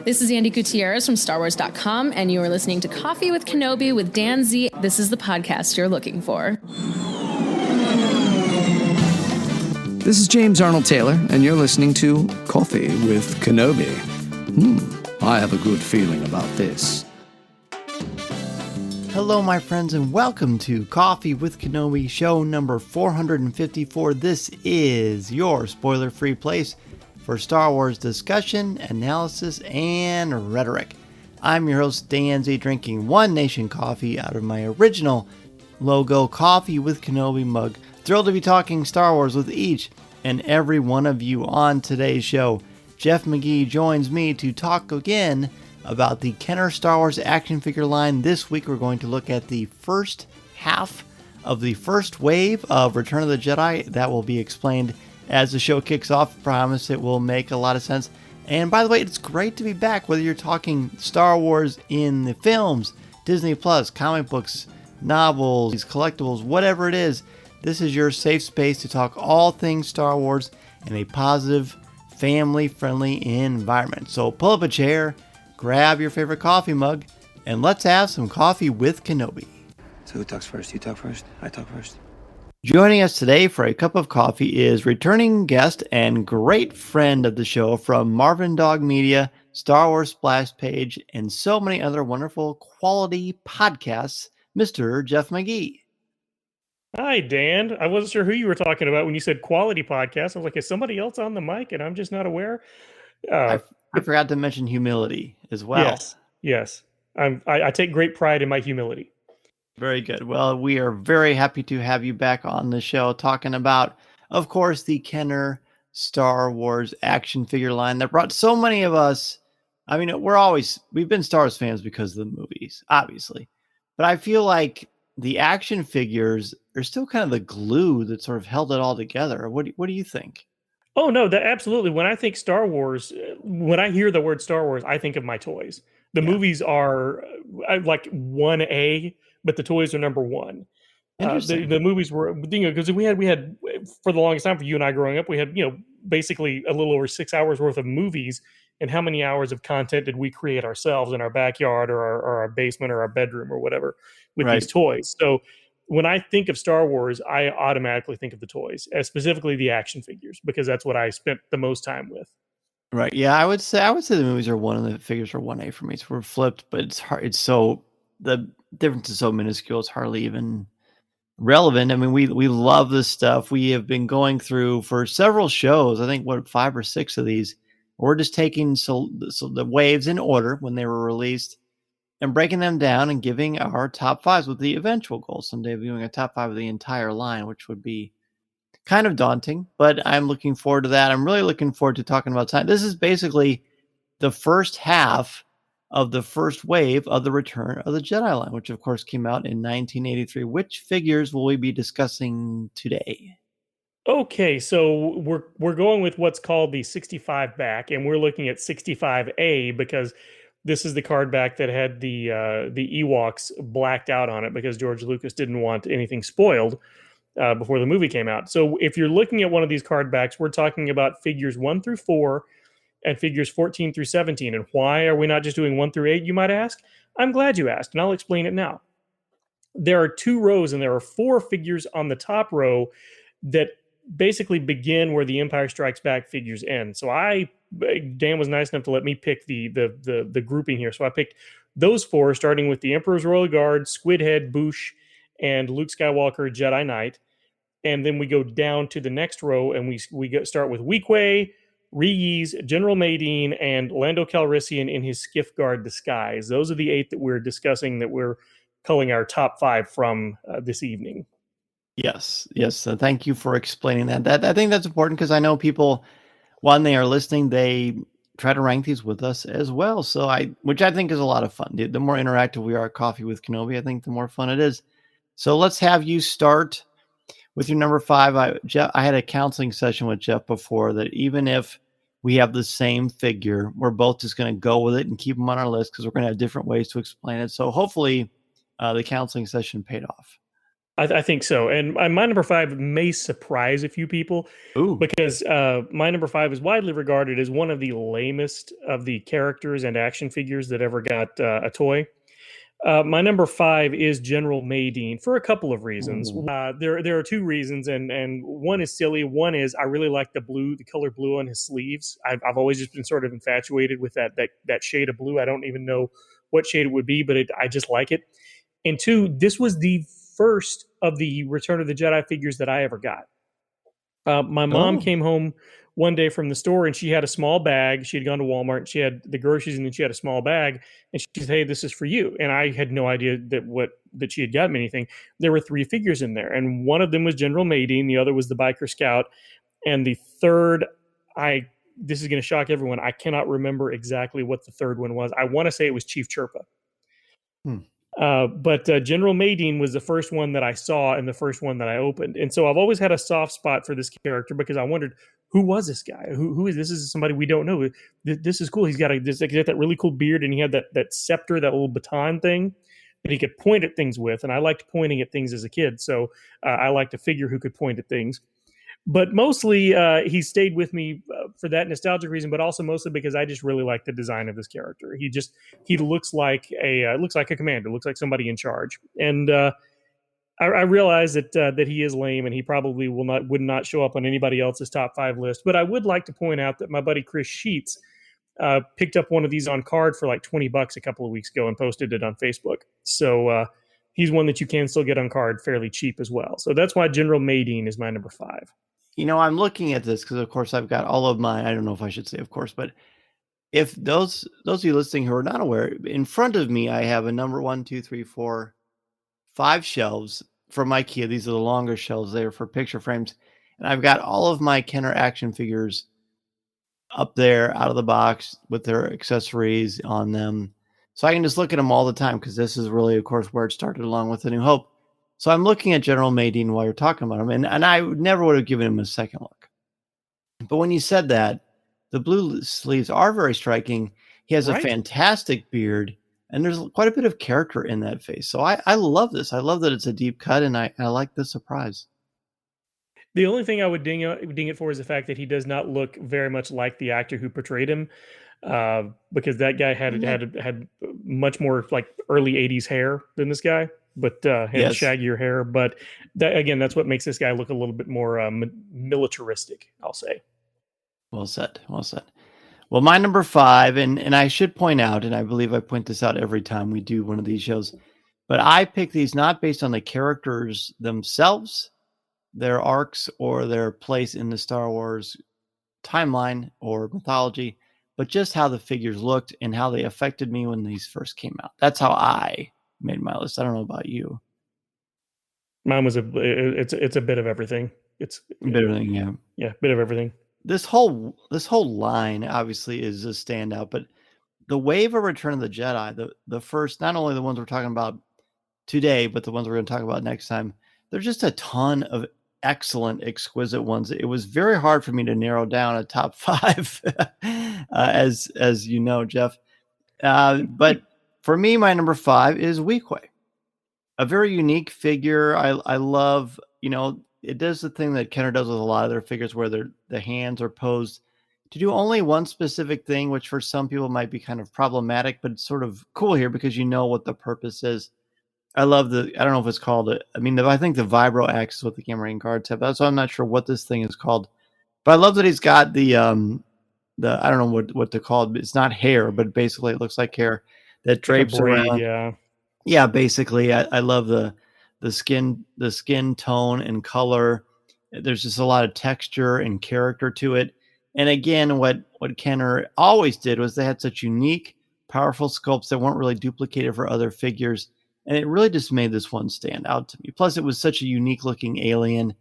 This is Andy Gutierrez from StarWars.com, and you are listening to Coffee with Kenobi with Dan Z. This is the podcast you're looking for. This is James Arnold Taylor, and you're listening to Coffee with Kenobi. I have a good feeling about this. Hello, my friends, and welcome to Coffee with Kenobi, show number 454. This is your spoiler-free place for Star Wars discussion, analysis, and rhetoric. I'm your host, Dan Z, drinking One Nation coffee out of my original logo Coffee with Kenobi mug. Thrilled to be talking Star Wars with each and every one of you on today's show. Jeff McGee joins me to talk again about the Kenner Star Wars action figure line. This week we're going to look at the first half of the first wave of Return of the Jedi. That will be explained as the show kicks off. I promise it will make a lot of sense. And by the way, it's great to be back, whether you're talking Star Wars in the films, Disney Plus, comic books, novels, collectibles, whatever it is. This is your safe space to talk all things Star Wars in a positive, family-friendly environment. So pull up a chair, grab your favorite coffee mug, and let's have some coffee with Kenobi. So who talks first? You talk first? I talk first? Joining us today for a cup of coffee is returning guest and great friend of the show from Marvin Dog Media, Star Wars Splash Page, and so many other wonderful quality podcasts, Mr. Jeff McGee. Hi, Dan. I wasn't sure who you were talking about when you said quality podcast. I was like, is somebody else on the mic and I'm just not aware? I forgot to mention humility as well. Yes. I take great pride in my humility. Very good. Well, we are very happy to have you back on the show talking about, of course, the Kenner Star Wars action figure line that brought so many of us. I mean, we've been Star Wars fans because of the movies, obviously. But I feel like the action figures are still kind of the glue that sort of held it all together. What do you think? Oh, no, that absolutely. When I think Star Wars, when I hear the word Star Wars, I think of my toys. The movies are like 1A, but the toys are number one. The movies were, because we had for the longest time, for you and I growing up, we had, basically a little over 6 hours worth of movies. And how many hours of content did we create ourselves in our backyard or our basement or our bedroom or whatever with these toys? So when I think of Star Wars, I automatically think of the toys, specifically the action figures, because that's what I spent the most time with. Right. Yeah, I would say the movies are 1 and the figures are 1A for me. So we're flipped, but it's hard. The difference is so minuscule, it's hardly even relevant. I mean, we love this stuff. We have been going through for several shows, I think 5 or 6 of these. We're just taking the waves in order when they were released and breaking them down and giving our top 5s with the eventual goal someday of doing a top 5 of the entire line, which would be kind of daunting, but I'm looking forward to that. I'm really looking forward to talking about time. This is basically the first half of the first wave of the Return of the Jedi line, which of course came out in 1983. Which figures will we be discussing today? Okay, so we're going with what's called the 65 back, and we're looking at 65A because this is the card back that had the Ewoks blacked out on it because George Lucas didn't want anything spoiled before the movie came out. So if you're looking at one of these card backs, we're talking about figures 1 through 4 and figures 14 through 17. And why are we not just doing 1 through 8, you might ask? I'm glad you asked, and I'll explain it now. There are 2 rows, and there are 4 figures on the top row that basically begin where the Empire Strikes Back figures end. So Dan was nice enough to let me pick the grouping here. So I picked those 4, starting with the Emperor's Royal Guard, Squidhead, Boosh, and Luke Skywalker, Jedi Knight. And then we go down to the next row, and we start with Weequay, Reese, General Madine, and Lando Calrissian in his Skiff Guard disguise. Those are the 8 that we're discussing, that we're calling our top 5 from this evening. Yes. Thank you for explaining that. I think that's important because I know people, when they are listening, they try to rank these with us as well. So which I think is a lot of fun. The more interactive we are at Coffee with Kenobi, I think the more fun it is. So let's have you start with your number 5. I had a counseling session with Jeff before that even if we have the same figure, we're both just going to go with it and keep them on our list because we're going to have different ways to explain it. So hopefully the counseling session paid off. I think so. And my number 5 may surprise a few people Ooh. because my number 5 is widely regarded as one of the lamest of the characters and action figures that ever got a toy. My number 5 is General Maydean for a couple of reasons. Ooh. There are 2 reasons, and one is silly. One is I really like the color blue on his sleeves. I've always just been sort of infatuated with that shade of blue. I don't even know what shade it would be, but I just like it. And 2, this was the first of the Return of the Jedi figures that I ever got. My mom Oh. came home one day from the store and she had a small bag. She had gone to Walmart and she had the groceries and then she had a small bag and she said, "Hey, this is for you." And I had no idea that she had gotten me anything. There were 3 figures in there, and one of them was General Maydean, the other was the Biker Scout, and the third, this is going to shock everyone. I cannot remember exactly what the third one was. I want to say it was Chief Chirpa. Hmm. But General Maydean was the first one that I saw and the first one that I opened. And so I've always had a soft spot for this character because I wondered, who was this guy? Who is this? Is somebody we don't know. This is cool. He's got that really cool beard, and he had that scepter, that little baton thing that he could point at things with. And I liked pointing at things as a kid. So I liked a figure who could point at things. But mostly he stayed with me for that nostalgic reason, but also mostly because I just really like the design of this character. He looks like a commander, looks like somebody in charge. And I realize that he is lame and he probably would not show up on anybody else's top 5 list. But I would like to point out that my buddy Chris Sheets picked up one of these on card for like $20 a couple of weeks ago and posted it on Facebook. So he's one that you can still get on card fairly cheap as well. So that's why General Maydean is my number 5. I'm looking at this because, of course, I've got all of my, I don't know if I should say, of course, but if those of you listening who are not aware, in front of me, I have a number 1, 2, 3, 4, 5 shelves from IKEA. These are the longer shelves there for picture frames. And I've got all of my Kenner action figures up there out of the box with their accessories on them. So I can just look at them all the time because this is really, of course, where it started along with A New Hope. So I'm looking at General Maydean while you're talking about him, and I never would have given him a second look. But when you said that, the blue sleeves are very striking. He has a fantastic beard, and there's quite a bit of character in that face. So I love this. I love that it's a deep cut, and I like the surprise. The only thing I would ding it for is the fact that he does not look very much like the actor who portrayed him, because that guy had much more like early '80s hair than this guy, but had shaggier hair. But that's what makes this guy look a little bit more militaristic, I'll say. Well said. Well said. Well, my number 5, and I should point out, and I believe I point this out every time we do one of these shows, but I pick these not based on the characters themselves, their arcs, or their place in the Star Wars timeline or mythology, but just how the figures looked and how they affected me when these first came out. That's how I made my list. I don't know about you. Mine was it's a bit of everything. It's a bit of everything, yeah. Yeah, bit of everything. This whole line obviously is a standout, but the wave of Return of the Jedi, the first, not only the ones we're talking about today, but the ones we're going to talk about next time, there's just a ton of excellent, exquisite ones. It was very hard for me to narrow down a top 5, as you know, Jeff. But for me, my number 5 is Weequay. A very unique figure. I love, it does the thing that Kenner does with a lot of their figures where the hands are posed to do only one specific thing, which for some people might be kind of problematic, but it's sort of cool here because you know what the purpose is. I love I don't know if it's called I think the vibro axe is what the Gamorrean guards have. So I'm not sure what this thing is called, but I love that he's got the I don't know what to call it. It's not hair, but basically it looks like hair that drapes like a braid, around. Yeah, basically I love the skin tone and color. There's just a lot of texture and character to it. And again, what Kenner always did was they had such unique, powerful sculpts that weren't really duplicated for other figures. And it really just made this one stand out to me. Plus, it was such a unique looking alien.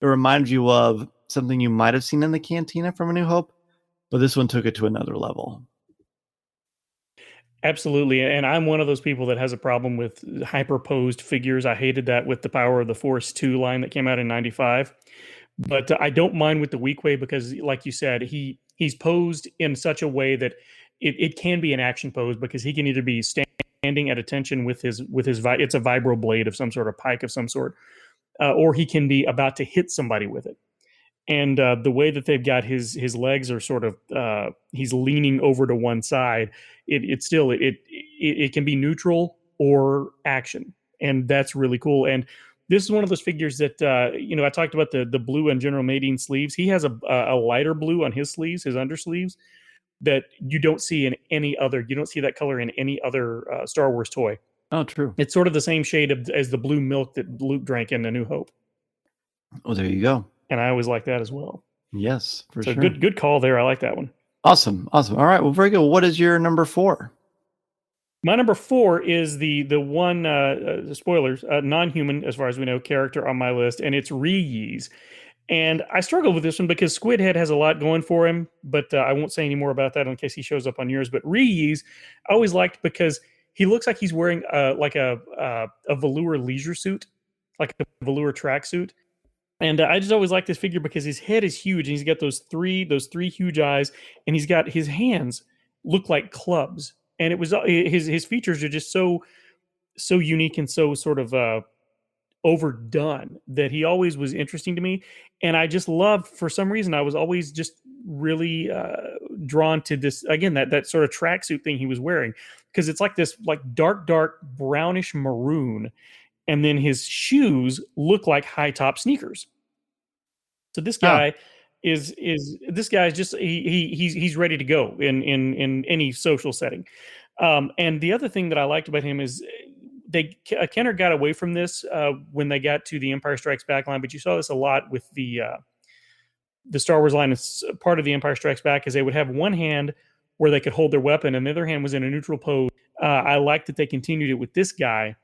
It reminded you of something you might have seen in the cantina from A New Hope, but this one took it to another level. Absolutely. And I'm one of those people that has a problem with hyperposed figures. I hated that with the Power of the Force 2 line that came out in 95. But I don't mind with the Weequay because, like you said, he's posed in such a way that it can be an action pose because he can either be standing standing at attention with his it's a vibro blade of some sort, a pike of some sort, or he can be about to hit somebody with it. And the way that they've got his legs are sort of he's leaning over to one side. It can be neutral or action, and that's really cool. And this is one of those figures that I talked about the blue on General Madine sleeves. He has a lighter blue on his sleeves, his undersleeves, that you don't see in any other. You don't see that color in any other Star Wars toy. Oh, true. It's sort of the same shade as the blue milk that Luke drank in A New Hope. Oh, there you go. And I always like that as well. Yes, for So sure. good call there. I like that one. Awesome. All right. Well, very good. What is your number 4? My number 4 is the one spoilers non-human as far as we know character on my list, and it's Reeese. And I struggle with this one because Squid Head has a lot going for him, but I won't say any more about that in case he shows up on yours. But Reeese, I always liked because he looks like he's wearing like a velour leisure suit, like a velour tracksuit. And I just always like this figure because his head is huge, and he's got those three huge eyes, and he's got his hands look like clubs, and it was his features are just so unique and so sort of overdone that he always was interesting to me. And I just loved, for some reason, I was always just really drawn to this again, that sort of tracksuit thing he was wearing, because it's like this like dark brownish maroon. And then his shoes look like high top sneakers. So this guy is just he's ready to go in any social setting. And the other thing that I liked about him is Kenner got away from this when they got to the Empire Strikes Back line, but you saw this a lot with the Star Wars line. It's part of the Empire Strikes Back is they would have one hand where they could hold their weapon, and the other hand was in a neutral pose. I like that they continued it with this guy,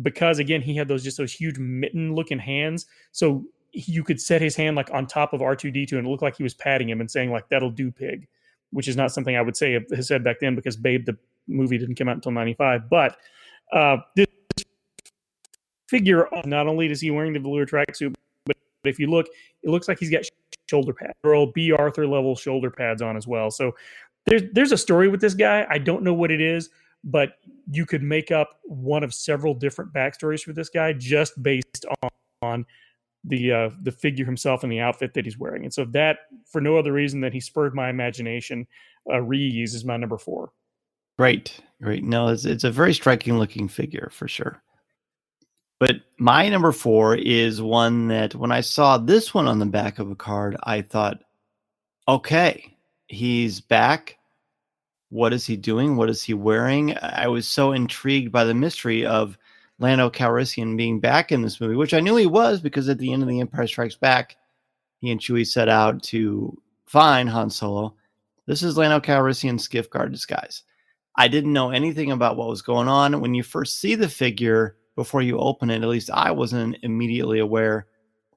because again, he had those huge mitten looking hands. So you could set his hand like on top of R2-D2 and it looked like he was patting him and saying like, "That'll do, pig," which is not something I would have said back then because Babe, the movie, didn't come out until 95. But this figure, not only is he wearing the velour tracksuit, but if you look, it looks like he's got shoulder pads, Earl B. Arthur level shoulder pads on as well. So there's a story with this guy. I don't know what it is, but you could make up one of several different backstories for this guy just based on the figure himself and the outfit that he's wearing. And so that, for no other reason than he spurred my imagination, Reeese is my number 4. Great. No, it's a very striking looking figure for sure. But my number 4 is one that when I saw this one on the back of a card, I thought, okay, he's back. What is he doing? What is he wearing? I was so intrigued by the mystery of Lando Calrissian being back in this movie, which I knew he was because at the end of The Empire Strikes Back, he and Chewie set out to find Han Solo. This is Lando Calrissian's skiff guard disguise. I didn't know anything about what was going on. When you first see the figure, before you open it, at least I wasn't immediately aware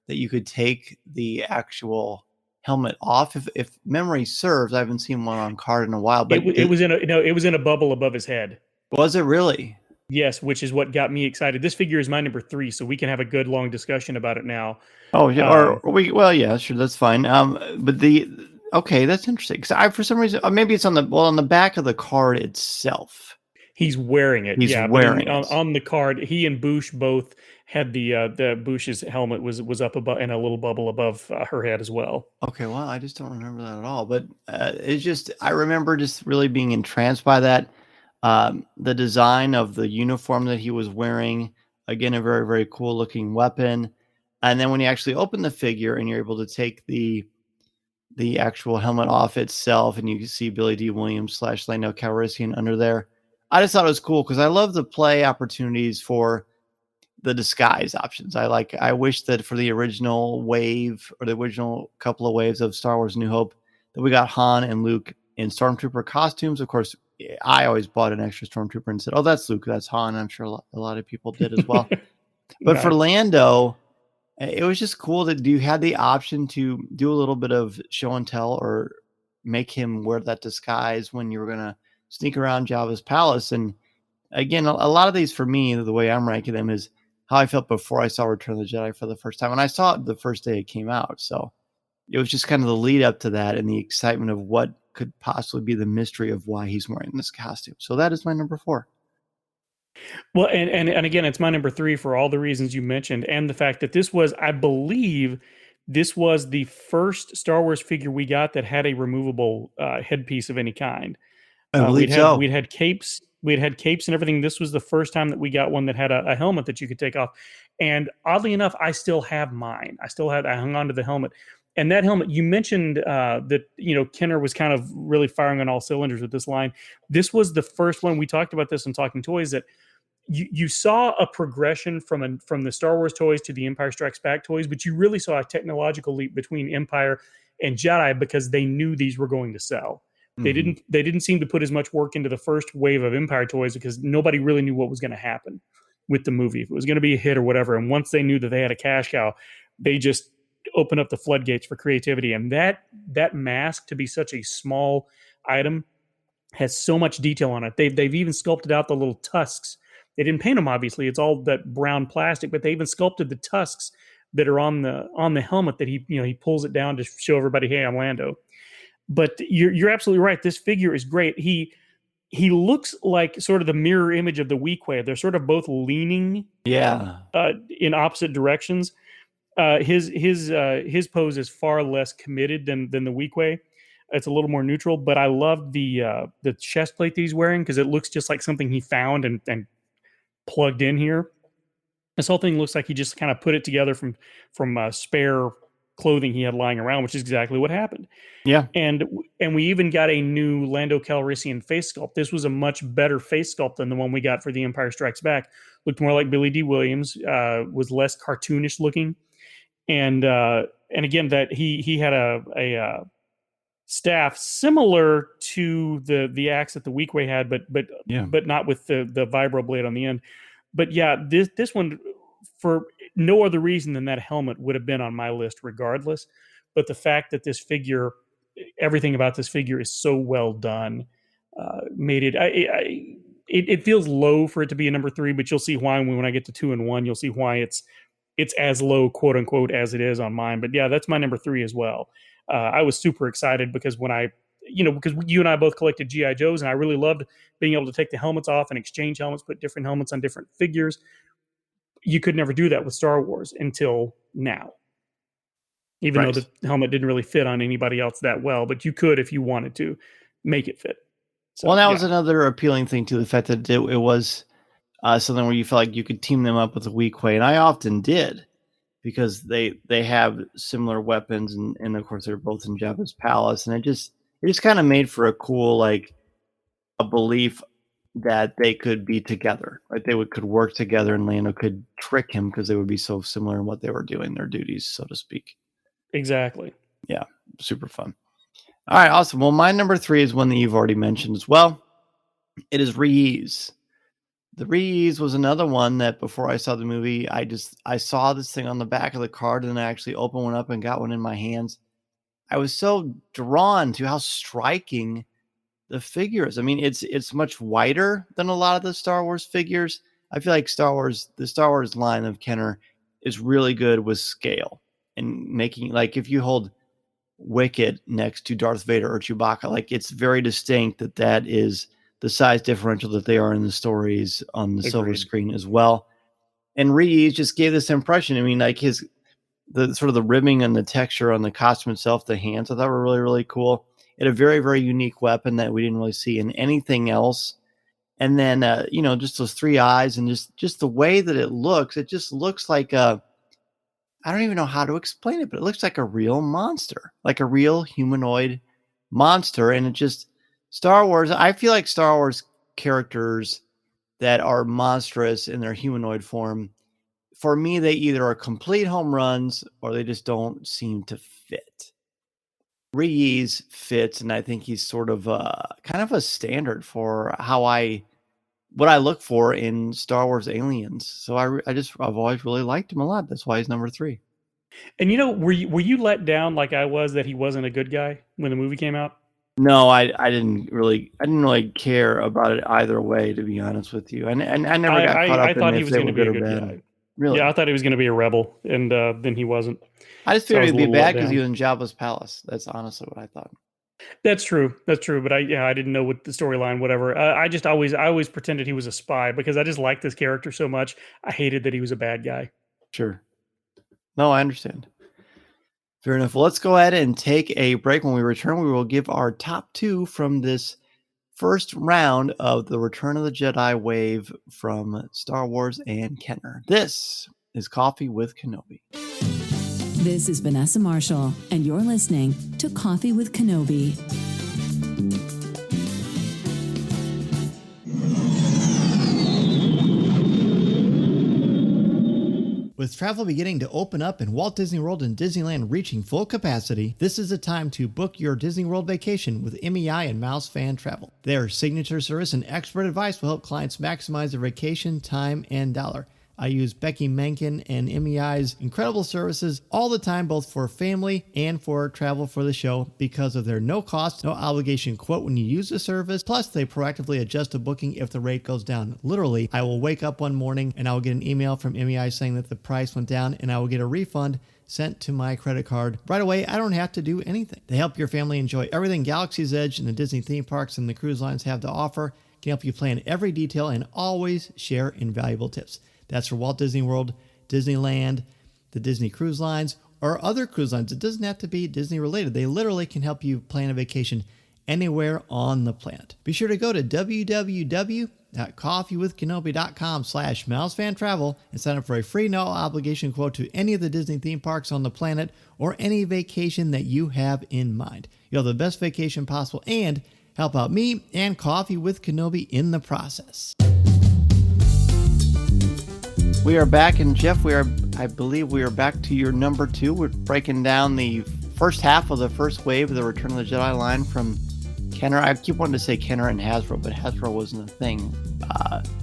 that you could take the actual helmet off. If memory serves, I haven't seen one on card in a while. But it was in a bubble above his head. Was it really? Yes, which is what got me excited. This figure is my number 3, so we can have a good long discussion about it now. Oh, yeah, yeah, sure, that's fine. But okay, that's interesting. Because for some reason, maybe it's on the back of the card itself. He's wearing it. He's wearing it. On the card. He and Bouche both had the Bouche's helmet was up above and a little bubble above her head as well. Okay, well, I just don't remember that at all. But I remember just really being entranced by that. The design of the uniform that he was wearing, again, a very, very cool looking weapon. And then when you actually open the figure and you're able to take the actual helmet off itself, and you can see Billy D. Williams / Lando Calrissian under there. I just thought it was cool because I love the play opportunities for the disguise options. I wish that for the original wave or the original couple of waves of Star Wars New Hope that we got Han and Luke in Stormtrooper costumes. Of course, I always bought an extra Stormtrooper and said, "Oh, that's Luke, that's Han." I'm sure a lot of people did as well. But for Lando, it was just cool that you had the option to do a little bit of show and tell or make him wear that disguise when you were going to sneak around Jabba's palace. And again, a lot of these for me, the way I'm ranking them is how I felt before I saw Return of the Jedi for the first time. And I saw it the first day it came out. So it was just kind of the lead up to that and the excitement of what could possibly be the mystery of why he's wearing this costume. So that is my number 4. Well, and again, it's my number three for all the reasons you mentioned, and the fact that this was, I believe, this was the first Star Wars figure we got that had a removable headpiece of any kind. I believe so. We'd had capes and everything. This was the first time that we got one that had a helmet that you could take off. And oddly enough, I still have mine. I hung on to the helmet. And that helmet, you mentioned that, Kenner was kind of really firing on all cylinders with this line. This was the first one. We talked about this in Talking Toys, that you saw a progression from the Star Wars toys to the Empire Strikes Back toys, but you really saw a technological leap between Empire and Jedi because they knew these were going to sell. They didn't seem to put as much work into the first wave of Empire toys because nobody really knew what was going to happen with the movie, if it was going to be a hit or whatever. And once they knew that they had a cash cow, they just opened up the floodgates for creativity. And that mask, to be such a small item, has so much detail on it. They've even sculpted out the little tusks. They didn't paint them, obviously. It's all that brown plastic, but they even sculpted the tusks that are on the helmet that he pulls it down to show everybody, hey, I'm Lando. But you're absolutely right. This figure is great. He looks like sort of the mirror image of the Weequay. They're sort of both leaning in opposite directions. His pose is far less committed than the Weequay. It's a little more neutral, but I love the chest plate that he's wearing because it looks just like something he found and plugged in here. This whole thing looks like he just kind of put it together from spare clothing he had lying around, which is exactly what happened. Yeah. And we even got a new Lando Calrissian face sculpt. This was a much better face sculpt than the one we got for The Empire Strikes Back. Looked more like Billy D. Williams, was less cartoonish looking. And again, that he had a staff similar to the axe that the Weequay had, but not with the vibro blade on the end. But yeah, this one, for no other reason than that helmet, would have been on my list regardless. But the fact that this figure, everything about this figure is so well done, made it. It feels low for it to be a number three, but you'll see why when I get to 2 and 1. You'll see why it's as low, quote unquote, as it is on mine. But yeah, that's my number three as well. I was super excited because because you and I both collected GI Joes, and I really loved being able to take the helmets off and exchange helmets, put different helmets on different figures. You could never do that with Star Wars until now. Even though the helmet didn't really fit on anybody else that well, but you could, if you wanted to, make it fit. So, well, that was another appealing thing to the fact that it was something where you felt like you could team them up with a Weequay, and I often did because they have similar weapons, and of course they're both in Jabba's palace, and it just kind of made for a cool, like, a belief that they could be together, right? They could work together, and Lando could trick him because they would be so similar in what they were doing, their duties, so to speak. Exactly. Yeah, super fun. All right, awesome. Well, my number three is one that you've already mentioned as well. It is Reese. The Reese was another one that before I saw the movie, I saw this thing on the back of the card, and I actually opened one up and got one in my hands. I was so drawn to how striking the figure is. I mean, it's much wider than a lot of the Star Wars figures. I feel like the Star Wars line of Kenner is really good with scale and making, like, if you hold Wicket next to Darth Vader or Chewbacca, like, it's very distinct that is the size differential that they are in the stories on the silver screen as well. And Reese just gave this impression. I mean, like, the sort of the ribbing and the texture on the costume itself, the hands, I thought were really, really cool. It had a very, very unique weapon that we didn't really see in anything else. And then, just those three eyes and just the way that it just looks like I don't even know how to explain it, but it looks like a real monster, like a real humanoid monster. And it just, Star Wars, I feel like Star Wars characters that are monstrous in their humanoid form, for me, they either are complete home runs or they just don't seem to fit. Reese fits, and I think he's sort of kind of a standard for what I look for in Star Wars aliens. So I've always really liked him a lot. That's why he's number three. And were you let down like I was that he wasn't a good guy when the movie came out? No, I didn't really care about it either way, to be honest with you. And I never got caught up in if they were good or bad. Really? Yeah, I thought he was going to be a rebel, and then he wasn't. I just figured he'd be bad because he was in Jabba's palace. That's honestly what I thought. That's true. That's true. But I didn't know what the storyline, whatever. I always pretended he was a spy because I just liked this character so much. I hated that he was a bad guy. Sure. No, I understand. Fair enough. Well, let's go ahead and take a break. When we return, we will give our top 2 from this first round of the Return of the Jedi wave from Star Wars and Kenner. This is Coffee with Kenobi. This is Vanessa Marshall, and you're listening to Coffee with Kenobi. With travel beginning to open up and Walt Disney World and Disneyland reaching full capacity, this is the time to book your Disney World vacation with MEI and Mouse Fan Travel. Their signature service and expert advice will help clients maximize their vacation, time, and dollar. I use Becky Menken and MEI's incredible services all the time, both for family and for travel for the show, because of their no cost, no obligation quote when you use the service. Plus, they proactively adjust a booking if the rate goes down. Literally, I will wake up one morning and I will get an email from MEI saying that the price went down, and I will get a refund sent to my credit card right away. I don't have to do anything. They help your family enjoy everything Galaxy's Edge and the Disney theme parks and the cruise lines have to offer, can help you plan every detail, and always share invaluable tips. That's for Walt Disney World, Disneyland, the Disney Cruise Lines, or other cruise lines. It doesn't have to be Disney related. They literally can help you plan a vacation anywhere on the planet. Be sure to go to www.coffeewithkenobi.com/mousefantravel and sign up for a free no obligation quote to any of the Disney theme parks on the planet or any vacation that you have in mind. You'll have the best vacation possible and help out me and Coffee with Kenobi in the process. We are back, and Jeff, I believe we are back to your number 2. We're breaking down the first half of the first wave of the Return of the Jedi line from Kenner. I keep wanting to say Kenner and Hasbro, but Hasbro wasn't a thing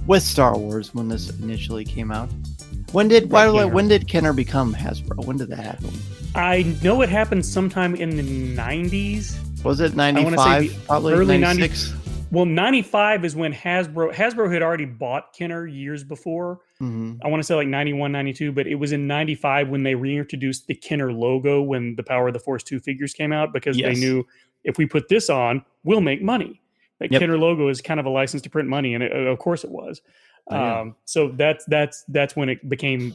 with Star Wars when this initially came out. When did Kenner become Hasbro? When did that happen? I know it happened sometime in the 90s. Was it 95? Probably early 96? 90s. Well, 95 is when Hasbro had already bought Kenner years before. Mm-hmm. I want to say like 91, 92, but it was in 95 when they reintroduced the Kenner logo when the Power of the Force 2 figures came out, because they knew if we put this on, we'll make money. That Kenner logo is kind of a license to print money, and of course it was. So that's when it became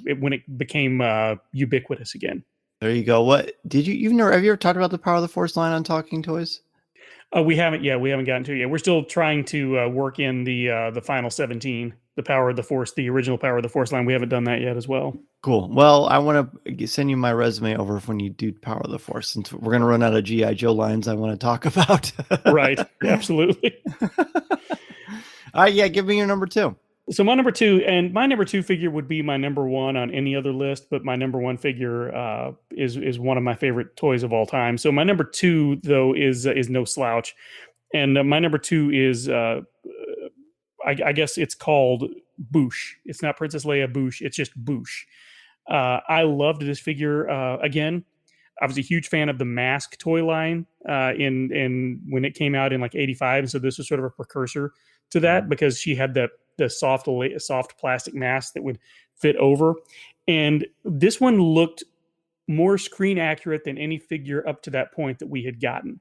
ubiquitous again. There you go. What did have you ever talked about the Power of the Force line on Talking Toys? We haven't yet. We haven't gotten to it yet. We're still trying to work in the final 17, the Power of the Force, the original Power of the Force line. We haven't done that yet as well. Cool. Well, I want to send you my resume over when you do Power of the Force, since we're going to run out of G.I. Joe lines I want to talk about. Right. Absolutely. All right. Yeah. Give me your number 2. So my number 2 figure would be my number 1 on any other list, but my number 1 figure is one of my favorite toys of all time. So my number 2 though is no slouch, and my number 2 is I guess it's called Boosh. It's not Princess Leia Boosh. It's just Boosh. I loved this figure. Again, I was a huge fan of the Mask toy line in when it came out in like 85, and so this was sort of a precursor to that, because she had the soft plastic mask that would fit over. And this one looked more screen accurate than any figure up to that point that we had gotten.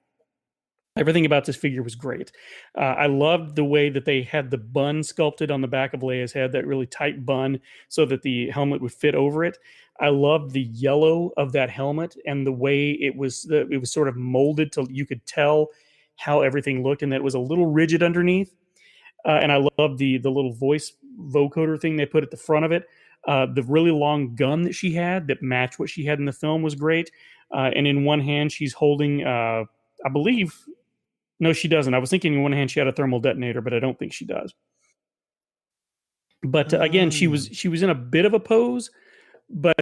Everything about this figure was great. I loved the way that they had the bun sculpted on the back of Leia's head, that really tight bun, so that the helmet would fit over it. I loved the yellow of that helmet and the way it was sort of molded till you could tell how everything looked, and that it was a little rigid underneath. And I love the little voice vocoder thing they put at the front of it. The really long gun that she had that matched what she had in the film was great. And in one hand, she's holding, I believe, no, she doesn't. I was thinking in one hand she had a thermal detonator, but I don't think she does. But again, she was in a bit of a pose, but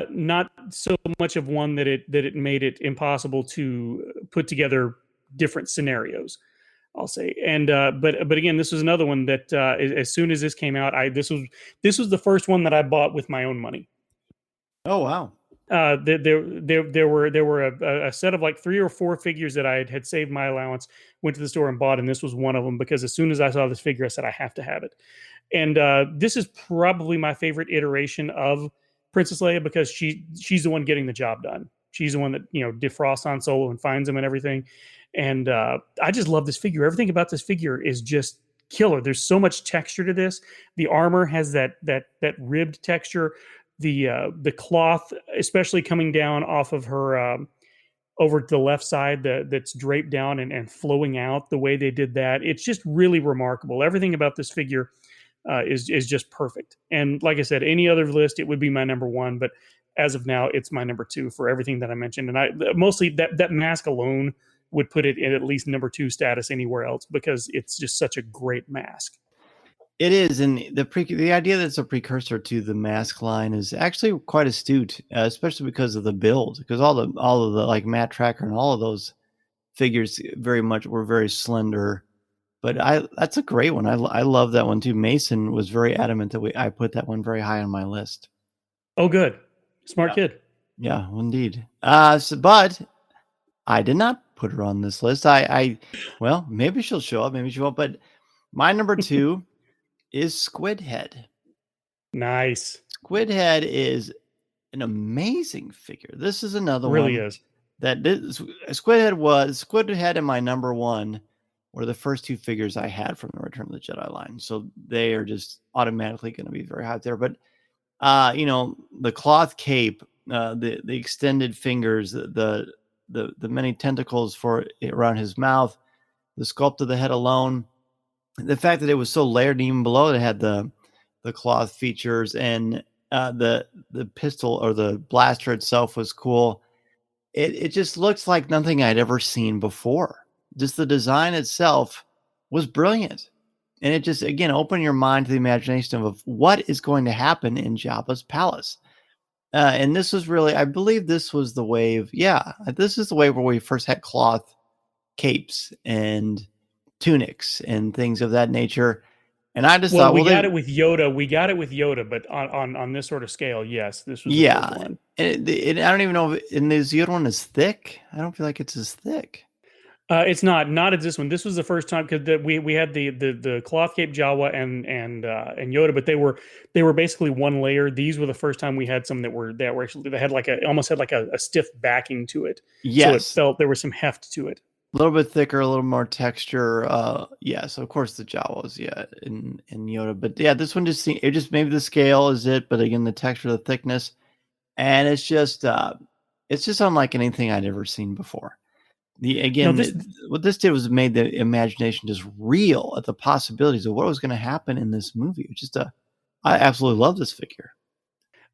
not so much of one that it made it impossible to put together different scenarios, I'll say. And but again, this was another one that as soon as this came out, this was the first one that I bought with my own money. Oh wow! There were a set of like 3 or 4 figures that I had saved my allowance, went to the store and bought, and this was one of them, because as soon as I saw this figure, I said I have to have it. And this is probably my favorite iteration of Princess Leia, because she's the one getting the job done. She's the one that defrosts Han Solo and finds him and everything. And I just love this figure. Everything about this figure is just killer. There's so much texture to this. The armor has that ribbed texture. The cloth, especially coming down off of her over to the left side, that's draped down and flowing out the way they did that. It's just really remarkable. Everything about this figure is just perfect. And like I said, any other list, it would be my number one. But as of now, it's my number two for everything that I mentioned. And I mostly that mask alone would put it in at least number two status anywhere else, because it's just such a great mask. It is, and the idea that it's a precursor to the mask line is actually quite astute, especially because of the build. Because all of the like Matt Tracker and all of those figures were very slender. But that's a great one. I love that one too. Mason was very adamant that I put that one very high on my list. Oh, good, smart kid. Yeah, indeed. But I did not put her on this list. Well, maybe she'll show up, maybe she won't. But my number two is Squid Head. Nice. Squid Head is an amazing figure. This is another really one. Is. Squid Head and my number one were the first two figures I had from the Return of the Jedi line. So they are just automatically going to be very high there. But the cloth cape, the extended fingers, the many tentacles around his mouth, the sculpt of the head alone, the fact that it was so layered, and even below it had the cloth features, and the pistol or the blaster itself was cool. It just looks like nothing I'd ever seen before. Just the design itself was brilliant. And it just, again, opened your mind to the imagination of what is going to happen in Jabba's palace. And this was really, I believe this was the wave. Yeah, this is the wave where we first had cloth capes and tunics and things of that nature. And I just thought, we got it with Yoda. We got it with Yoda, but on this sort of scale, yes, this was the first one. And I don't even know if this Yoda one is thick. I don't feel like it's as thick. It's not as this one. This was the first time, because we had the cloth cape Jawa and Yoda, but they were basically one layer. These were the first time we had some that were actually, they had almost had a stiff backing to it. Yes, so it felt there was some heft to it. A little bit thicker, a little more texture. Yes, of course the Jawas, in Yoda, but yeah, this one just maybe the scale is it, but again the texture, the thickness, and it's just unlike anything I'd ever seen before. What this did was made the imagination just reel at the possibilities of what was going to happen in this movie. I absolutely love this figure.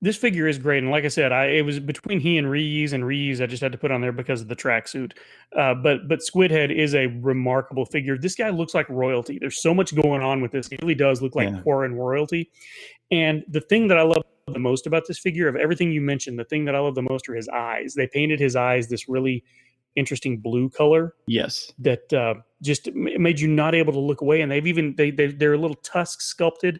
This figure is great, and like I said, it was between he and Reese. I just had to put on there because of the tracksuit. But Squid Head is a remarkable figure. This guy looks like royalty. There's so much going on with this. He really does look like foreign royalty. And the thing that I love the most about this figure, of everything you mentioned, the thing that I love the most are his eyes. They painted his eyes this really interesting blue color. Yes, that just made you not able to look away. And they're little tusks sculpted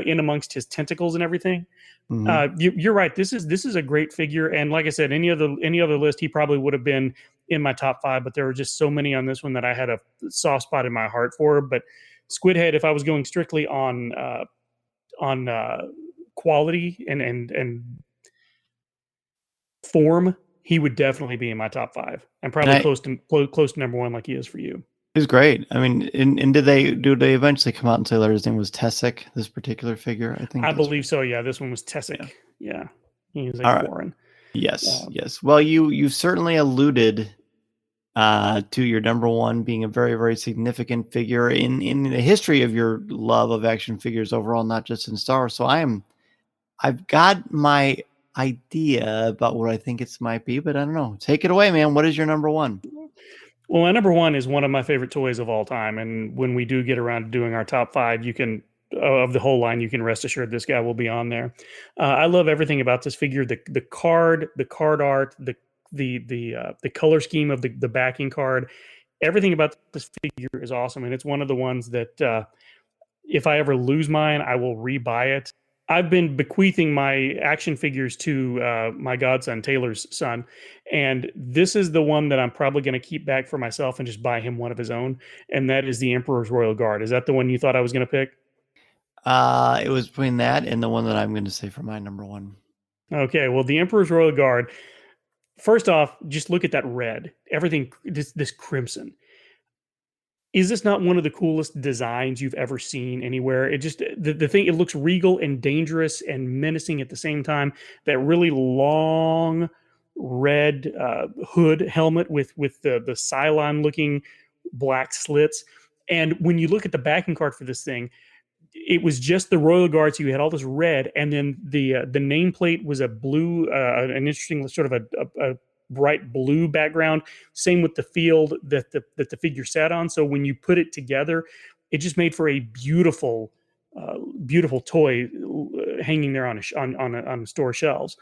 in amongst his tentacles and everything. Mm-hmm. You're right. This is a great figure, and like I said, any other list, he probably would have been in my top five. But there were just so many on this one that I had a soft spot in my heart for. But Squid Head, if I was going strictly on quality and form, he would definitely be in my top five, and probably close to number one, like he is for you. He's great. I mean, and did they eventually come out and say that his name was Tessic, this particular figure? I believe so. Yeah, this one was Tessic. Yeah. He was foreign. Yes, yes. Well, you certainly alluded to your number one being a very, very significant figure in the history of your love of action figures overall, not just in Star Wars. So I've got my idea about what I think it might be, but I don't know. Take it away, man. What is your number one? Well, my number one is one of my favorite toys of all time. And when we do get around to doing our top five, you can, of the whole line, you can rest assured this guy will be on there. I love everything about this figure, the card art, the color scheme of the backing card. Everything about this figure is awesome. And it's one of the ones that if I ever lose mine, I will rebuy it. I've been bequeathing my action figures to my godson, Taylor's son. And this is the one that I'm probably going to keep back for myself and just buy him one of his own. And that is the Emperor's Royal Guard. Is that the one you thought I was going to pick? It was between that and the one that I'm going to say for my number one. Okay. Well, the Emperor's Royal Guard, first off, just look at that red. Everything, this crimson. Is this not one of the coolest designs you've ever seen anywhere? It just the thing, it looks regal and dangerous and menacing at the same time. That really long red hood helmet with the Cylon looking black slits. And when you look at the backing card for this thing, it was just the Royal Guards. You had all this red, and then the nameplate was a blue, an interesting sort of a bright blue background. Same with the field that the figure sat on. So when you put it together, it just made for a beautiful, beautiful toy hanging there on store shelves.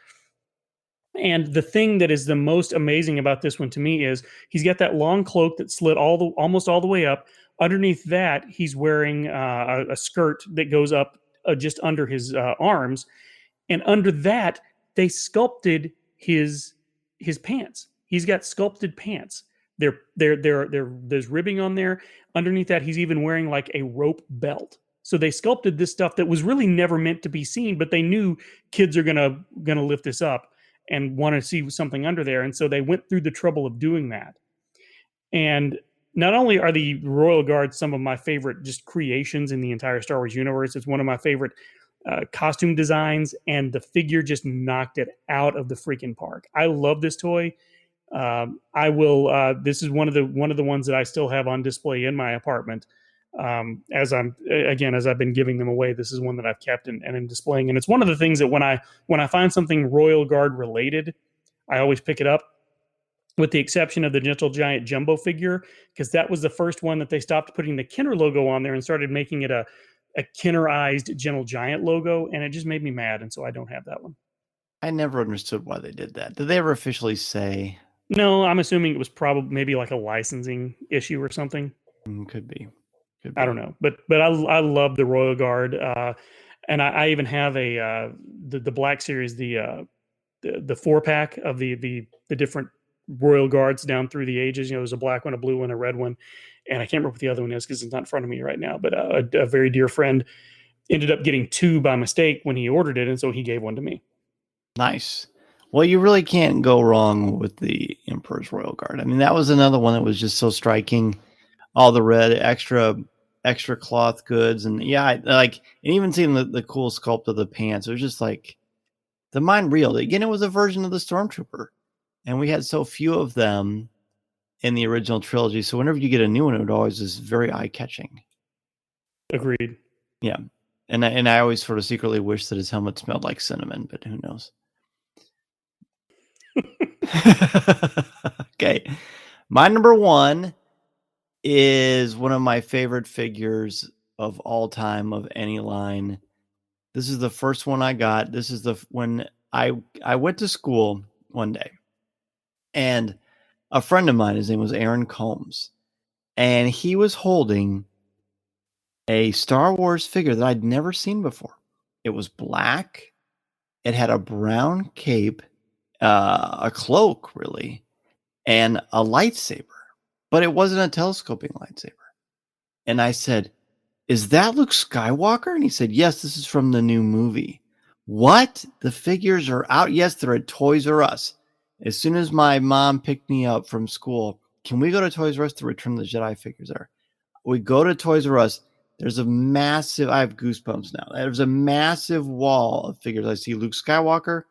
And the thing that is the most amazing about this one to me is he's got that long cloak that slid almost all the way up. Underneath that, he's wearing a skirt that goes up just under his arms, and under that, they sculpted his pants. He's got sculpted pants. There's ribbing on there. Underneath that, he's even wearing like a rope belt. So they sculpted this stuff that was really never meant to be seen, but they knew kids are gonna lift this up and want to see something under there, and so they went through the trouble of doing that. And not only are the Royal Guards some of my favorite just creations in the entire Star Wars universe, it's one of my favorite costume designs, and the figure just knocked it out of the freaking park. I love this toy. I will. This is one of the ones that I still have on display in my apartment. As I've been giving them away, this is one that I've kept and am displaying. And it's one of the things that when I find something Royal Guard related, I always pick it up. With the exception of the Gentle Giant Jumbo figure, because that was the first one that they stopped putting the Kenner logo on there and started making it a Kennerized Gentle Giant logo, and it just made me mad, and so I don't have that one. I never understood why they did that. Did they ever officially say? No, I'm assuming it was probably maybe like a licensing issue or something. Could be. I don't know, but I love the Royal Guard, and I even have the Black Series, the 4-pack of the different Royal Guards down through the ages. There's a black one, a blue one, a red one, and I can't remember what the other one is because it's not in front of me right now. But a very dear friend ended up getting 2 by mistake when he ordered it, and so he gave one to me. Nice. Well, you really can't go wrong with the Emperor's Royal Guard. I mean, that was another one that was just so striking. All the red, extra cloth goods, and and even seeing the cool sculpt of the pants. It was just like the mind reeled. Again, it was a version of the Stormtrooper. And we had so few of them in the original trilogy. So whenever you get a new one, it always is very eye-catching. Agreed. Yeah. And I always sort of secretly wish that his helmet smelled like cinnamon, but who knows? Okay. My number 1 is one of my favorite figures of all time of any line. This is the first one I got. This is when I went to school one day. And a friend of mine, his name was Aaron Combs, and he was holding a Star Wars figure that I'd never seen before. It was black. It had a brown cape, a cloak, really, and a lightsaber. But it wasn't a telescoping lightsaber. And I said, "Is that Luke Skywalker?" And he said, "Yes, this is from the new movie." What? The figures are out? Yes, they're at Toys R Us. As soon as my mom picked me up from school, can we go to Toys R Us to return the Jedi figures there? We go to Toys R Us. There's a massive, I have goosebumps now. There's a massive wall of figures. I see Luke Skywalker.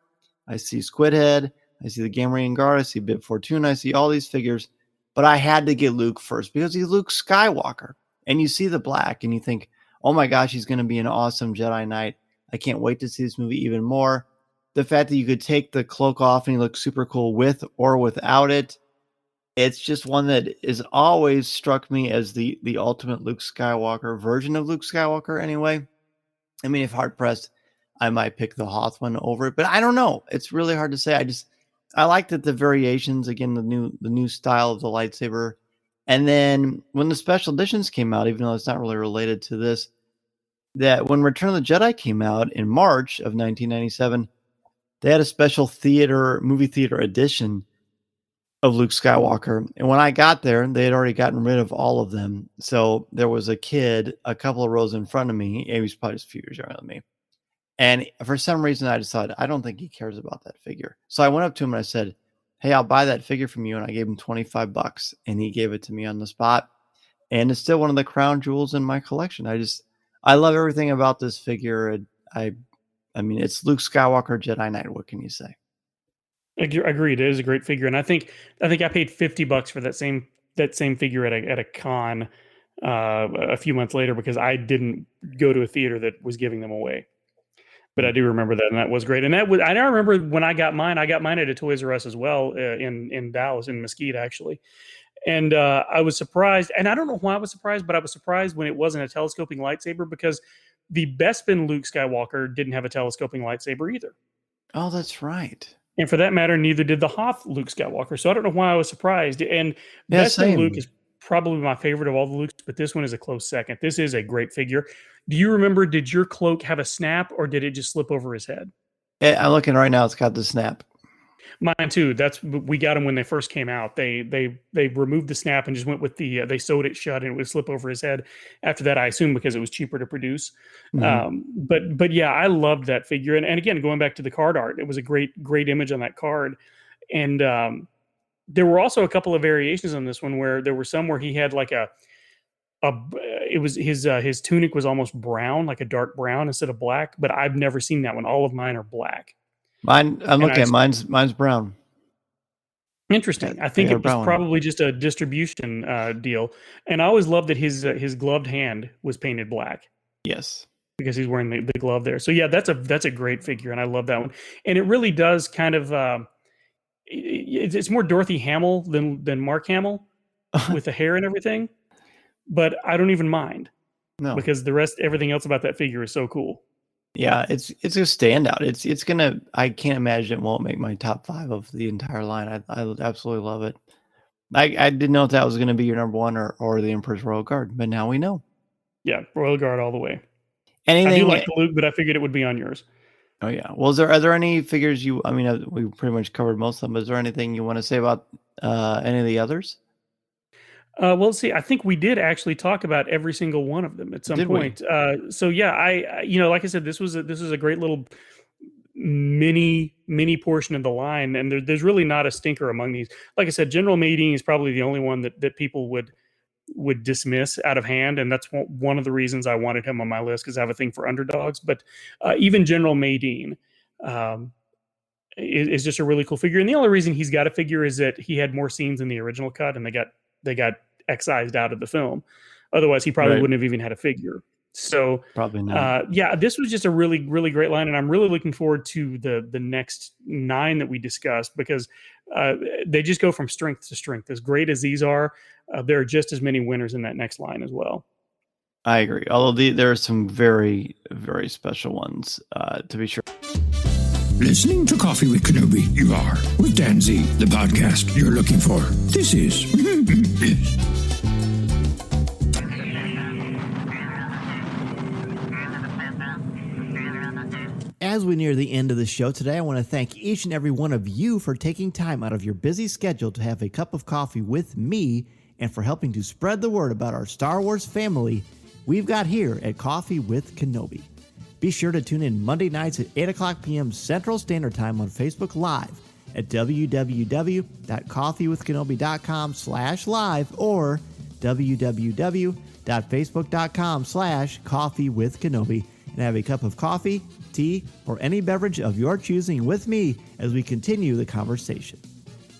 I see Squidhead. I see the Gamorrean Guard. I see Bib Fortuna. I see all these figures. But I had to get Luke first because he's Luke Skywalker. And you see the black and you think, oh my gosh, he's going to be an awesome Jedi Knight. I can't wait to see this movie even more. The fact that you could take the cloak off and he looks super cool with or without it. It's just one that is always struck me as the ultimate Luke Skywalker version of Luke Skywalker anyway. I mean, if hard pressed, I might pick the Hoth one over it, but I don't know. It's really hard to say. I like that the variations, again, the new style of the lightsaber. And then when the special editions came out, even though it's not really related to this, that when Return of the Jedi came out in March of 1997, they had a special movie theater edition of Luke Skywalker. And when I got there, they had already gotten rid of all of them. So there was a kid a couple of rows in front of me. He was probably just a few years younger than me. And for some reason, I decided, I don't think he cares about that figure. So I went up to him and I said, hey, I'll buy that figure from you. And I gave him $25 and he gave it to me on the spot. And it's still one of the crown jewels in my collection. I love everything about this figure. I mean, it's Luke Skywalker Jedi Knight. What can you say? Agreed. It is a great figure, and I think I paid $50 for that same figure at a con a few months later because I didn't go to a theater that was giving them away. But I do remember that, and that was great. And I remember when I got mine at a Toys R Us as well in Dallas, in Mesquite actually. And I was surprised, and I don't know why I was surprised, but I was surprised when it wasn't a telescoping lightsaber because the Bespin Luke Skywalker didn't have a telescoping lightsaber either. Oh, that's right. And for that matter, neither did the Hoth Luke Skywalker. So I don't know why I was surprised. And Yeah, Bespin same. Luke is probably my favorite of all the Lukes, but this one is a close second. This is a great figure. Do you remember, did your cloak have a snap or did it just slip over his head? Yeah, I'm looking right now. It's got the snap. Mine too. We got them when they first came out. They removed the snap and just went with they sewed it shut and it would slip over his head. After that, I assume because it was cheaper to produce. But yeah, I loved that figure. And again, going back to the card art, it was a great image on that card. And there were also a couple of variations on this one where there were some where he had like it was his tunic was almost brown, like a dark brown instead of black. But I've never seen that one. All of mine are black. Mine, I'm looking at mine's brown. Interesting. Yeah, I think it was brown. probably just a distribution deal. And I always loved that his gloved hand was painted black. Yes, because he's wearing the glove there. So yeah, that's a great figure, and I love that one. And it really does kind of it's more Dorothy Hamill than Mark Hamill with the hair and everything. But I don't even mind. No, because everything else about that figure is so cool. Yeah, it's a standout. It's gonna. I can't imagine it won't make my top 5 of the entire line. I absolutely love it. I didn't know if that was going to be your number 1 or the Emperor's Royal Guard, but now we know. Yeah, Royal Guard all the way. Anything? I do like the Luke, but I figured it would be on yours. Oh yeah. Well, are there any figures you? I mean, we pretty much covered most of them. But is there anything you want to say about any of the others? Well, see, I think we did actually talk about every single one of them at some point. So yeah, I like I said, this was a great little mini portion of the line, and there's really not a stinker among these. Like I said, General Madine is probably the only one that people would dismiss out of hand, and that's one of the reasons I wanted him on my list because I have a thing for underdogs. But even General Madine is just a really cool figure, and the only reason he's got a figure is that he had more scenes in the original cut, and they got excised out of the film. Otherwise, he probably wouldn't have even had a figure. So probably not. Yeah, this was just a really, really great line, and I'm really looking forward to the next 9 that we discussed because they just go from strength to strength. As great as these are, there are just as many winners in that next line as well. I agree. Although there are some very, very special ones to be sure. Listening to Coffee with Kenobi, you are, with Dan Z, the podcast you're looking for. This is... yes. As we near the end of the show today, I want to thank each and every one of you for taking time out of your busy schedule to have a cup of coffee with me and for helping to spread the word about our Star Wars family we've got here at Coffee with Kenobi. Be sure to tune in Monday nights at 8 o'clock p.m. Central Standard Time on Facebook Live at www.coffeewithkenobi.com/live or www.facebook.com/coffeewithkenobi and have a cup of coffee, tea, or any beverage of your choosing with me as we continue the conversation.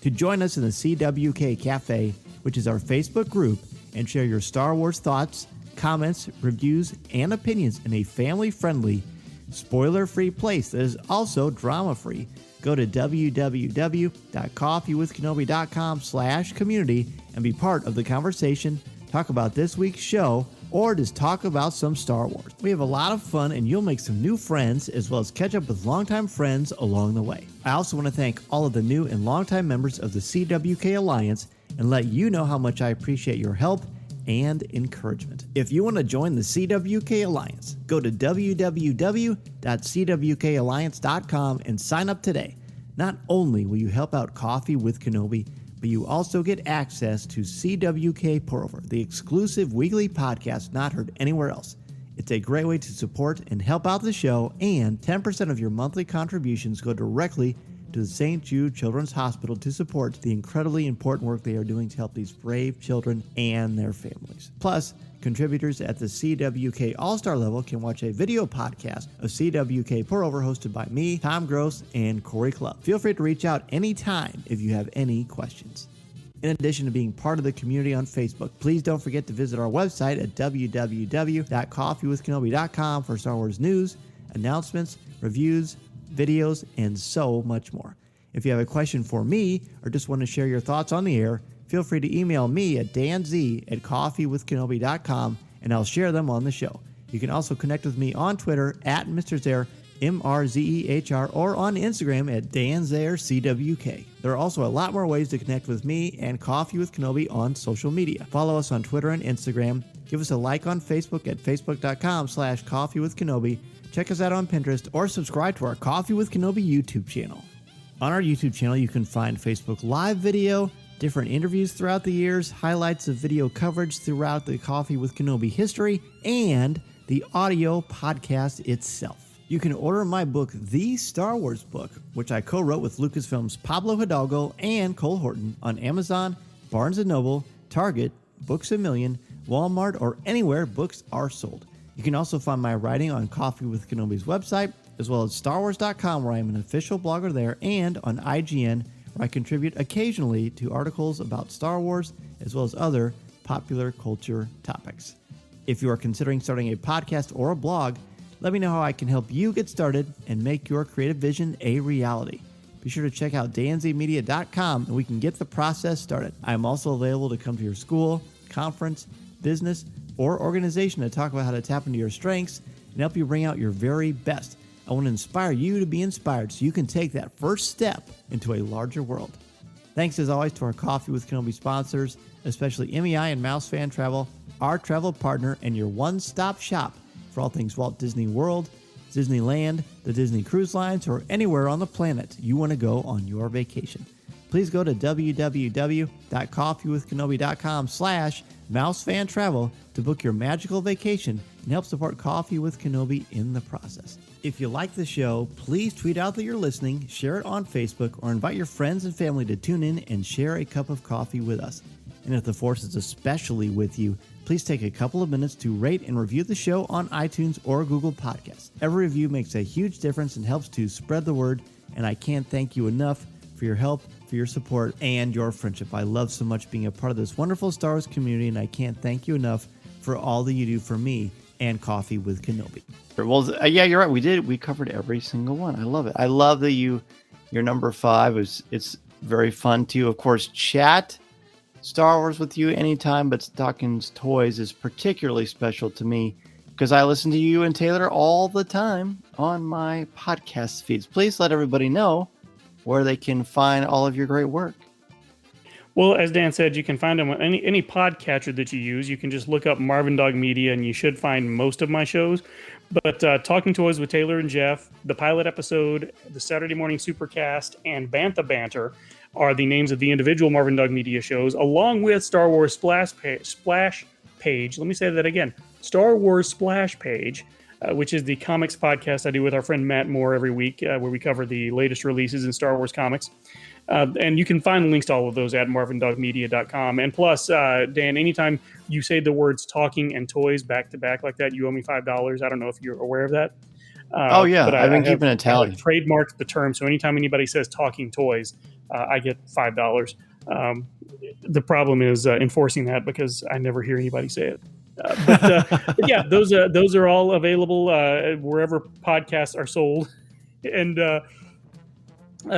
To join us in the CWK Cafe, which is our Facebook group, and share your Star Wars thoughts, comments, reviews, and opinions in a family-friendly, spoiler-free place that is also drama-free, go to www.coffeewithkenobi.com/community and be part of the conversation, talk about this week's show, or just talk about some Star Wars. We have a lot of fun, and you'll make some new friends, as well as catch up with longtime friends along the way. I also want to thank all of the new and longtime members of the CWK Alliance and let you know how much I appreciate your help and encouragement. If you want to join the CWK Alliance, go to www.cwkalliance.com and sign up today. Not only will you help out Coffee with Kenobi, but you also get access to CWK Pour-Over, the exclusive weekly podcast not heard anywhere else. It's a great way to support and help out the show, and 10% of your monthly contributions go directly to the St. Jude Children's Hospital to support the incredibly important work they are doing to help these brave children and their families. Plus, contributors at the CWK All-Star level can watch a video podcast of CWK Pour Over hosted by me, Tom Gross, and Corey Clubb. Feel free to reach out anytime if you have any questions. In addition to being part of the community on Facebook, please don't forget to visit our website at www.coffeewithkenobi.com for Star Wars news, announcements, reviews, videos, and so much more. If you have a question for me or just want to share your thoughts on the air, feel free to email me at danz@coffeewithkenobi.com and I'll share them on the show. You can also connect with me on Twitter at Mr. Zaire, MRZEHR, or on Instagram at DanZareCWK. There are also a lot more ways to connect with me and Coffee with Kenobi on social media. Follow us on Twitter and Instagram. Give us a like on Facebook at facebook.com/coffeewithkenobi. Check us out on Pinterest or subscribe to our Coffee with Kenobi YouTube channel. On our YouTube channel, you can find Facebook Live video, different interviews throughout the years, highlights of video coverage throughout the Coffee with Kenobi history, and the audio podcast itself. You can order my book, The Star Wars Book, which I co-wrote with Lucasfilm's Pablo Hidalgo and Cole Horton, on Amazon, Barnes & Noble, Target, Books A Million, Walmart, or anywhere books are sold. You can also find my writing on Coffee with Kenobi's website, as well as StarWars.com, where I am an official blogger there, and on IGN, where I contribute occasionally to articles about Star Wars, as well as other popular culture topics. If you are considering starting a podcast or a blog, let me know how I can help you get started and make your creative vision a reality. Be sure to check out danzmedia.com and we can get the process started. I am also available to come to your school, conference, business, or organization to talk about how to tap into your strengths and help you bring out your very best. I want to inspire you to be inspired so you can take that first step into a larger world. Thanks as always to our Coffee with Kenobi sponsors, especially MEI and Mouse Fan Travel, our travel partner and your one-stop shop for all things Walt Disney World, Disneyland, the Disney Cruise Lines, or anywhere on the planet you want to go on your vacation. Please go to www.coffeewithkenobi.com/mousefantravel to book your magical vacation and help support Coffee with Kenobi in the process. If you like the show, please tweet out that you're listening, share it on Facebook, or invite your friends and family to tune in and share a cup of coffee with us. And if the Force is especially with you, please take a couple of minutes to rate and review the show on iTunes or Google Podcasts. Every review makes a huge difference and helps to spread the word, and I can't thank you enough for your help, for your support, and your friendship. I love so much being a part of this wonderful Star Wars community, and I can't thank you enough for all that you do for me and Coffee with Kenobi. Well, yeah, you're right. We covered every single one. I love it. I love that your number 5 it's very fun to, of course, chat Star Wars with you anytime, but talking toys is particularly special to me because I listen to you and Taylor all the time on my podcast feeds. Please let everybody know where they can find all of your great work. Well, as Dan said, you can find them on any podcatcher that you use. You can just look up Marvin Dog Media, and you should find most of my shows. But Talking Toys with Taylor and Jeff, the pilot episode, the Saturday Morning Supercast, and Bantha Banter are the names of the individual Marvin Dog Media shows, along with Star Wars Splash Page. Let me say that again. Star Wars Splash Page, which is the comics podcast I do with our friend Matt Moore every week, where we cover the latest releases in Star Wars comics. And you can find links to all of those at marvindogmedia.com. And plus, Dan, anytime you say the words talking and toys back to back like that, you owe me $5. I don't know if you're aware of that. Oh, yeah. But I've been keeping a tally. I trademarked the term. So anytime anybody says talking toys, I get $5. The problem is enforcing that because I never hear anybody say it. But yeah, those are all available wherever podcasts are sold. And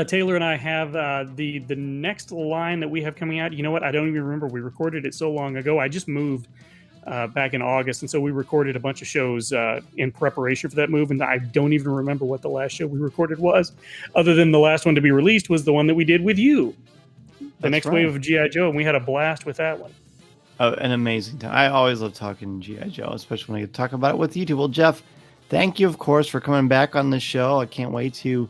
Taylor and I have the next line that we have coming out. You know what? I don't even remember. We recorded it so long ago. I just moved back in August, and so we recorded a bunch of shows in preparation for that move, and I don't even remember what the last show we recorded was, other than the last one to be released was the one that we did with you, the next wave of G.I. Joe, and we had a blast with that one. Oh, an amazing time. I always love talking G.I. Joe, especially when I get to talk about it with you two. Well, Jeff, thank you, of course, for coming back on the show. I can't wait to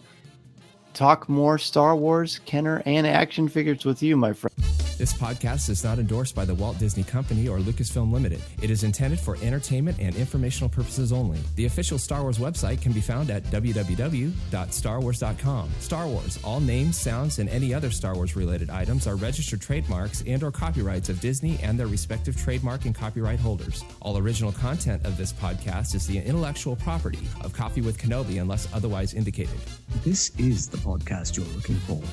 talk more Star Wars, Kenner, and action figures with you, my friend. This podcast is not endorsed by the Walt Disney Company or Lucasfilm Limited. It is intended for entertainment and informational purposes only. The official Star Wars website can be found at www.starwars.com. Star Wars, all names, sounds, and any other Star Wars related items are registered trademarks and or copyrights of Disney and their respective trademark and copyright holders. All original content of this podcast is the intellectual property of Coffee with Kenobi unless otherwise indicated. This is the podcast you're looking for.